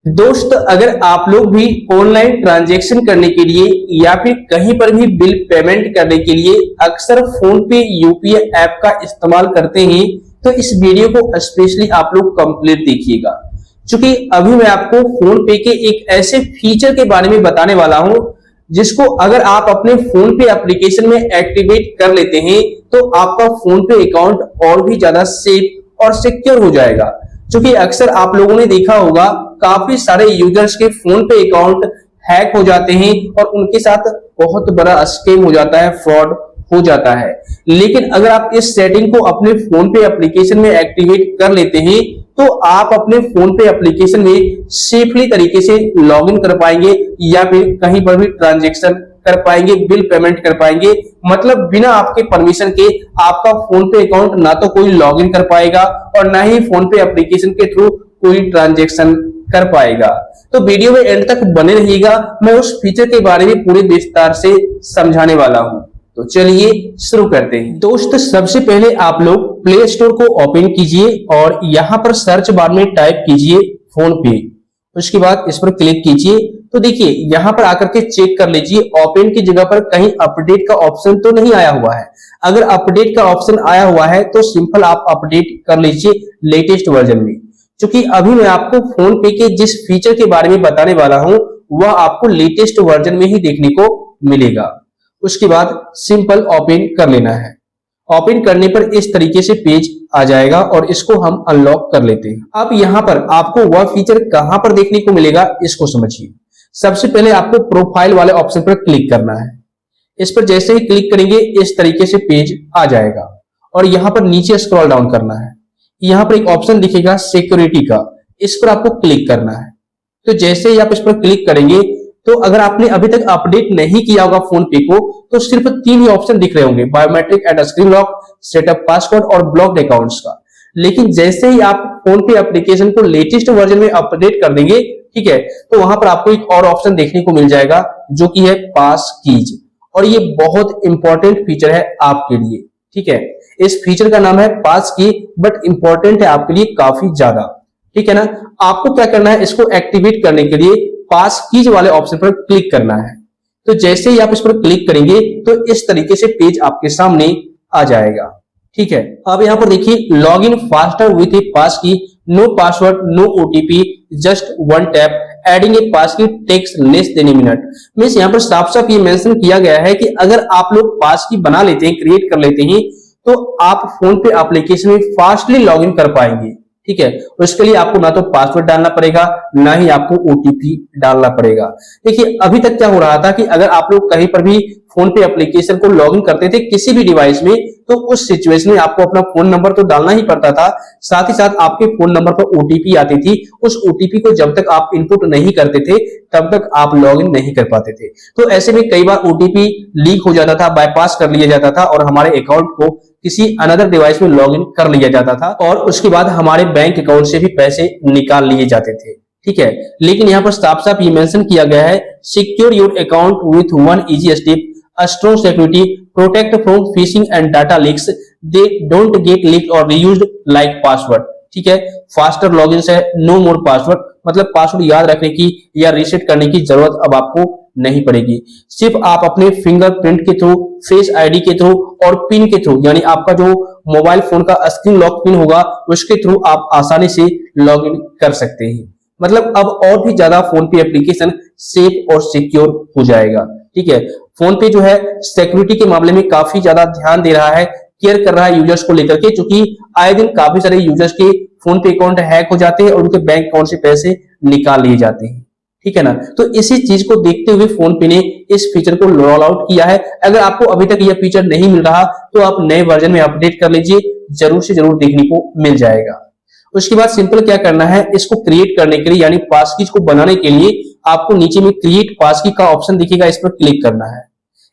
दोस्त, अगर आप लोग भी ऑनलाइन ट्रांजैक्शन करने के लिए या फिर कहीं पर भी बिल पेमेंट करने के लिए अक्सर फोन पे यूपीआई ऐप का इस्तेमाल करते हैं, तो इस वीडियो को स्पेशली आप लोग कंप्लीट देखिएगा। क्योंकि अभी मैं आपको फोन पे के एक ऐसे फीचर के बारे में बताने वाला हूं जिसको अगर आप अपने फोन पे एप्लीकेशन में एक्टिवेट कर लेते हैं तो आपका फोन पे अकाउंट और भी ज्यादा सेफ और सिक्योर हो जाएगा। क्योंकि अक्सर आप लोगों ने देखा होगा काफी सारे यूजर्स के फोन पे अकाउंट हैक हो जाते हैं और उनके साथ बहुत बड़ा स्कैम हो जाता है, फ्रॉड हो जाता है। लेकिन अगर आप इस सेटिंग को अपने फोन पे एप्लीकेशन में एक्टिवेट कर लेते हैं तो आप अपने फोन पे एप्लीकेशन में सेफली तरीके से लॉगिन कर पाएंगे या फिर कहीं पर भी ट्रांजैक्शन कर पाएंगे, बिल पेमेंट कर पाएंगे। मतलब बिना आपके परमिशन के आपका फोन पे अकाउंट ना तो कोई लॉगिन कर पाएगा और ना ही फोन पे एप्लीकेशन के थ्रू कोई ट्रांजैक्शन कर पाएगा। तो वीडियो में एंड तक बने रहिएगा, मैं उस फीचर के बारे में पूरे विस्तार से समझाने वाला हूं। तो चलिए शुरू करते हैं। दोस्त, सबसे पहले आप लोग प्ले स्टोर को ओपन कीजिए और यहां पर सर्च बार में टाइप कीजिए फोन पे। उसके बाद इस पर क्लिक कीजिए तो देखिए यहां पर आकर के चेक कर लीजिए ओपन की जगह पर कहीं अपडेट का ऑप्शन तो नहीं आया हुआ है। अगर अपडेट का ऑप्शन आया हुआ है तो सिंपल आप अपडेट कर लीजिए लेटेस्ट वर्जन में। क्योंकि अभी मैं आपको फोन पे के जिस फीचर के बारे में बताने वाला हूं वह आपको लेटेस्ट वर्जन में ही देखने को मिलेगा। उसके बाद सिंपल ओपन कर लेना है। ओपन करने पर इस तरीके से पेज आ जाएगा और इसको हम अनलॉक कर लेते हैं। अब यहाँ पर आपको वह फीचर कहां पर देखने को मिलेगा इसको समझिए। सबसे पहले आपको प्रोफाइल वाले ऑप्शन पर क्लिक करना है। इस पर जैसे ही क्लिक करेंगे इस तरीके से पेज आ जाएगा और यहाँ पर नीचे स्क्रॉल डाउन करना है। यहाँ पर एक ऑप्शन दिखेगा सिक्योरिटी का, इस पर आपको क्लिक करना है। तो जैसे ही आप इस पर क्लिक करेंगे तो अगर आपने अभी तक अपडेट नहीं किया होगा फोन पे को तो सिर्फ 3 ही ऑप्शन दिख रहे होंगे, biometric and screen lock, setup password और ब्लॉक्ड अकाउंट्स का। लेकिन जैसे ही आप फोन पे एप्लीकेशन को लेटेस्ट वर्जन में अपडेट कर देंगे, ठीक है, तो वहां पर आपको एक और ऑप्शन देखने को मिल जाएगा जो कि है पास कीज। और ये बहुत इंपॉर्टेंट फीचर है आपके लिए, ठीक है। इस फीचर का नाम है पास की, बट इंपॉर्टेंट है आपके लिए काफी ज्यादा, ठीक है ना। आपको क्या करना है, इसको एक्टिवेट करने के लिए पास कीज वाले ऑप्शन पर क्लिक करना है। तो जैसे ही आप इस पर क्लिक करेंगे तो इस तरीके से पेज आपके सामने आ जाएगा, ठीक है। अब यहाँ पर देखिए log in faster with a pass key, no password, no OTP, just one tap, adding a pass key takes less than a minute. Means यहाँ पर साफ साफ ये मेंशन किया गया है कि अगर आप लोग पास की बना लेते हैं, क्रिएट कर लेते हैं, तो आप फोन पे एप्लीकेशन में फास्टली लॉग इन कर पाएंगे, ठीक है। उसके लिए आपको ना तो पासवर्ड डालना पड़ेगा ना ही आपको ओटीपी डालना पड़ेगा। देखिए अभी तक क्या हो रहा था कि अगर आप लोग कहीं पर भी फोन पे एप्लीकेशन को लॉगिन करते थे किसी भी डिवाइस में तो उस सिचुएशन में आपको अपना फोन नंबर तो डालना ही पड़ता था, साथ ही साथ आपके फोन नंबर पर ओटीपी आती थी। उस ओटीपी को जब तक आप इनपुट नहीं करते थे तब तक आप लॉगिन नहीं कर पाते थे। तो ऐसे में कई बार ओटीपी लीक हो जाता था, बाईपास कर लिया जाता था और हमारे अकाउंट को किसी अनदर डिवाइस में लॉगिन कर लिया जाता था और उसके बाद हमारे बैंक अकाउंट से भी पैसे निकाल लिए जाते थे, ठीक है। लेकिन यहाँ पर साफ साफ ये मेंशन किया गया है secure your account with one easy step, a strong security, protect from phishing and data leaks, they don't get leaked or reused like password, ठीक है। फास्टर लॉगिन से नो मोर पासवर्ड, मतलब पासवर्ड याद रखने की या रीसेट करने की जरूरत अब आपको नहीं पड़ेगी। सिर्फ आप अपने फिंगरप्रिंट के थ्रू, फेस आईडी के थ्रू और पिन के थ्रू, यानी आपका जो मोबाइल फोन का स्क्रीन लॉक पिन होगा उसके थ्रू आप आसानी से लॉगिन कर सकते हैं। मतलब अब और भी ज्यादा फोन पे एप्लीकेशन सेफ और सिक्योर हो जाएगा, ठीक है। फोन पे जो है सिक्योरिटी के मामले में काफी ज्यादा ध्यान दे रहा है, केयर कर रहा है यूजर्स को लेकर के, क्योंकि आए दिन काफी सारे यूजर्स के फोन पे अकाउंट हैक हो जाते हैं और उनके बैंक अकाउंट से पैसे निकाल लिए जाते हैं, ठीक है ना। तो इसी चीज को देखते हुए फोन पे ने इस फीचर को रोल आउट किया है। अगर आपको अभी तक यह फीचर नहीं मिल रहा तो आप नए वर्जन में अपडेट कर लीजिए, जरूर से जरूर देखने को मिल जाएगा। उसके बाद सिंपल क्या करना है, इसको क्रिएट करने के लिए यानी पास की को बनाने के लिए आपको नीचे में क्रिएट पास की का ऑप्शन दिखेगा, इस पर क्लिक करना है।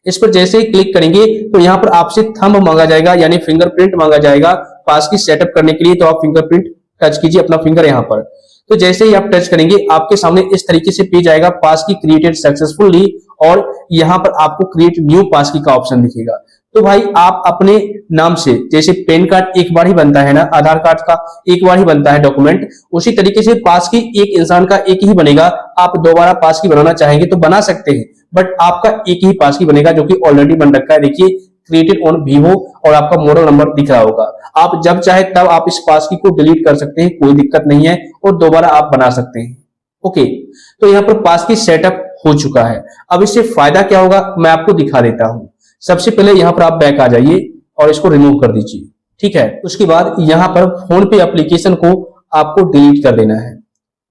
इस पर जैसे ही क्लिक करेंगे तो यहाँ पर आपसे थंब मांगा जाएगा यानी फिंगरप्रिंट मांगा जाएगा पास की सेटअप करने के लिए। तो आप फिंगरप्रिंट टच कीजिए अपना फिंगर यहाँ पर। तो जैसे ही आप टच करेंगे आपके सामने इस तरीके से पेज आएगा, पास की क्रिएटेड सक्सेसफुली, और यहाँ पर आपको क्रिएट न्यू पास की का ऑप्शन दिखेगा। तो भाई आप अपने नाम से, जैसे पैन कार्ड एक बार ही बनता है ना, आधार कार्ड का एक बार ही बनता है डॉक्यूमेंट, उसी तरीके से पास की एक इंसान का एक ही बनेगा। आप दोबारा पास की बनाना चाहेंगे तो बना सकते हैं, बट आपका एक ही पास की बनेगा जो कि ऑलरेडी बन रखा है। देखिए क्रिएटेड ऑन वीवो और आपका मॉडल नंबर दिख रहा होगा। आप जब चाहे तब आप इस पास की को डिलीट कर सकते हैं, कोई दिक्कत नहीं है, और दोबारा आप बना सकते हैं। ओके, तो यहाँ पर पास की सेटअप हो चुका है। अब इससे फायदा क्या होगा मैं आपको दिखा देता हूं। सबसे पहले यहाँ पर आप बैक आ जाइए और इसको रिमूव कर दीजिए, ठीक है। उसके बाद यहाँ पर फोन पे एप्लीकेशन को आपको डिलीट कर देना है।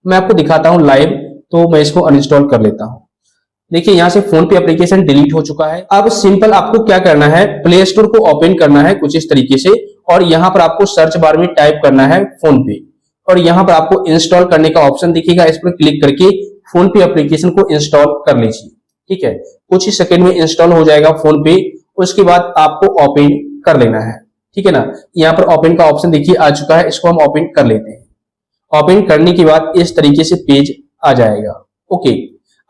मैं आपको दिखाता हूं लाइव, तो मैं इसको अनइंस्टॉल कर लेता हूं। देखिए यहाँ से फोन पे एप्लीकेशन डिलीट हो चुका है। अब सिंपल आपको क्या करना है, प्ले स्टोर को ओपन करना है कुछ इस तरीके से, और यहाँ पर आपको सर्च बार में टाइप करना है फोन पे, और यहाँ पर आपको इंस्टॉल करने का ऑप्शन दिखेगा। इस पर क्लिक करके फोन पे एप्लीकेशन को इंस्टॉल कर लीजिए, ठीक है। कुछ ही सेकंड में इंस्टॉल हो जाएगा फोन पे। उसके बाद आपको ओपन कर लेना है, ठीक है ना। यहाँ पर ओपन का ऑप्शन देखिए आ चुका है, इसको हम ओपन कर लेते हैं। ओपन करने के बाद इस तरीके से पेज आ जाएगा। ओके,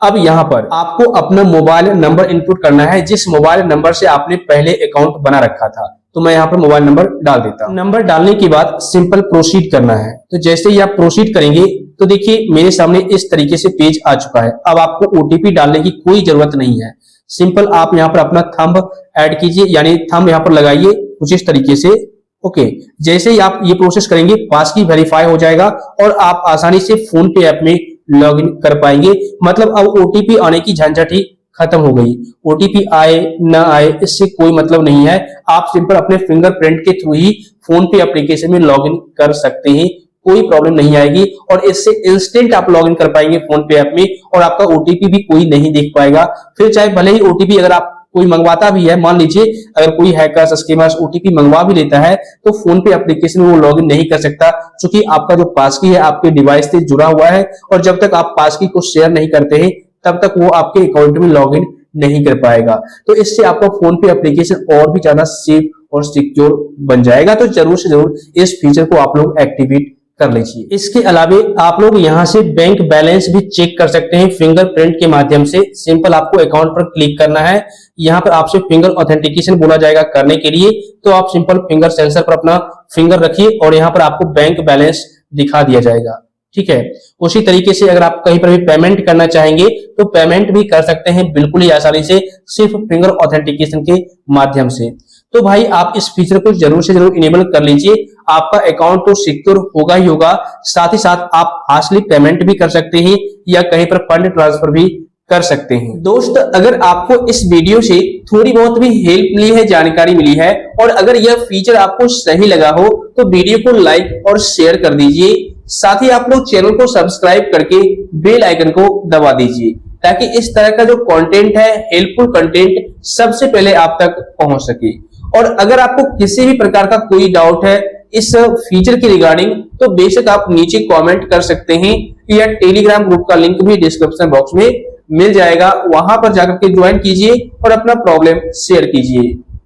अब यहाँ पर आपको अपना मोबाइल नंबर इनपुट करना है, जिस मोबाइल नंबर से आपने पहले अकाउंट बना रखा था। तो मैं यहाँ पर मोबाइल नंबर डाल देता हूँ। नंबर डालने के बाद सिंपल प्रोसीड करना है। तो जैसे ही आप प्रोसीड करेंगे तो देखिए मेरे सामने इस तरीके से पेज आ चुका है। अब आपको ओटीपी डालने की कोई जरूरत नहीं है। सिंपल आप यहाँ पर अपना थंब ऐड कीजिए, यानी थंब यहाँ पर लगाइए कुछ इस तरीके से। ओके, जैसे ही आप ये प्रोसेस करेंगे पास की वेरीफाई हो जाएगा और आप आसानी से फोन पे ऐप में लॉगिन कर पाएंगे। मतलब अब ओटीपी आने की झंझट ही खत्म हो गई। ओटीपी आए ना आए इससे कोई मतलब नहीं है। आप सिंपल अपने फिंगरप्रिंट के थ्रू ही फोन पे एप्लीकेशन में लॉगिन कर सकते हैं, कोई प्रॉब्लम नहीं आएगी। और इससे इंस्टेंट आप लॉगिन कर पाएंगे फोन पे ऐप में, और आपका ओटीपी भी कोई नहीं देख पाएगा। फिर चाहे भले ही ओटीपी अगर आप कोई मंगवाता भी है, मान लीजिए अगर कोई हैकर स्कैमर ओटीपी मंगवा भी लेता है, तो फोन पे एप्लीकेशन में वो लॉगिन नहीं कर सकता, क्योंकि आपका जो पास की है आपके डिवाइस से जुड़ा हुआ है, और जब तक आप पास की को शेयर नहीं करते हैं तब तक वो आपके अकाउंट में लॉगिन नहीं कर पाएगा। तो इससे आपका फोन पे एप्लीकेशन और भी ज्यादा सेफ और सिक्योर बन जाएगा। तो जरूर से जरूर इस फीचर को आप लोग एक्टिवेट कर लीजिए। इसके अलावे आप लोग यहाँ से बैंक बैलेंस भी चेक कर सकते हैं फिंगरप्रिंट के माध्यम से। सिंपल आपको अकाउंट पर क्लिक करना है, यहाँ पर आपसे फिंगर ऑथेंटिकेशन बोला जाएगा करने के लिए। तो आप सिंपल फिंगर सेंसर पर अपना फिंगर रखिए और यहाँ पर आपको बैंक बैलेंस दिखा दिया जाएगा, ठीक है। उसी तरीके से अगर आप कहीं पर भी पेमेंट करना चाहेंगे तो पेमेंट भी कर सकते हैं बिल्कुल ही आसानी से, सिर्फ फिंगर ऑथेंटिकेशन के माध्यम से। तो भाई आप इस फीचर को जरूर से जरूर इनेबल कर लीजिए। आपका अकाउंट तो सिक्योर होगा ही होगा, साथ ही साथ आप फास्टली पेमेंट भी कर सकते हैं या कहीं पर फंड ट्रांसफर भी कर सकते हैं। दोस्त, अगर आपको इस वीडियो से थोड़ी बहुत भी हेल्प मिली है, जानकारी मिली है, और अगर यह फीचर आपको सही लगा हो तो वीडियो को लाइक और शेयर कर दीजिए। साथ ही आप लोग चैनल को सब्सक्राइब करके बेल आइकन को दबा दीजिए, ताकि इस तरह का जो कंटेंट है, हेल्पफुल कंटेंट, सबसे पहले आप तक पहुंच सके। और अगर आपको किसी भी प्रकार का कोई डाउट है इस फीचर के रिगार्डिंग, तो बेशक आप नीचे कमेंट कर सकते हैं, या टेलीग्राम ग्रुप का लिंक भी डिस्क्रिप्शन बॉक्स में मिल जाएगा। वहां पर जाकर के ज्वाइन कीजिए और अपना प्रॉब्लम शेयर कीजिए।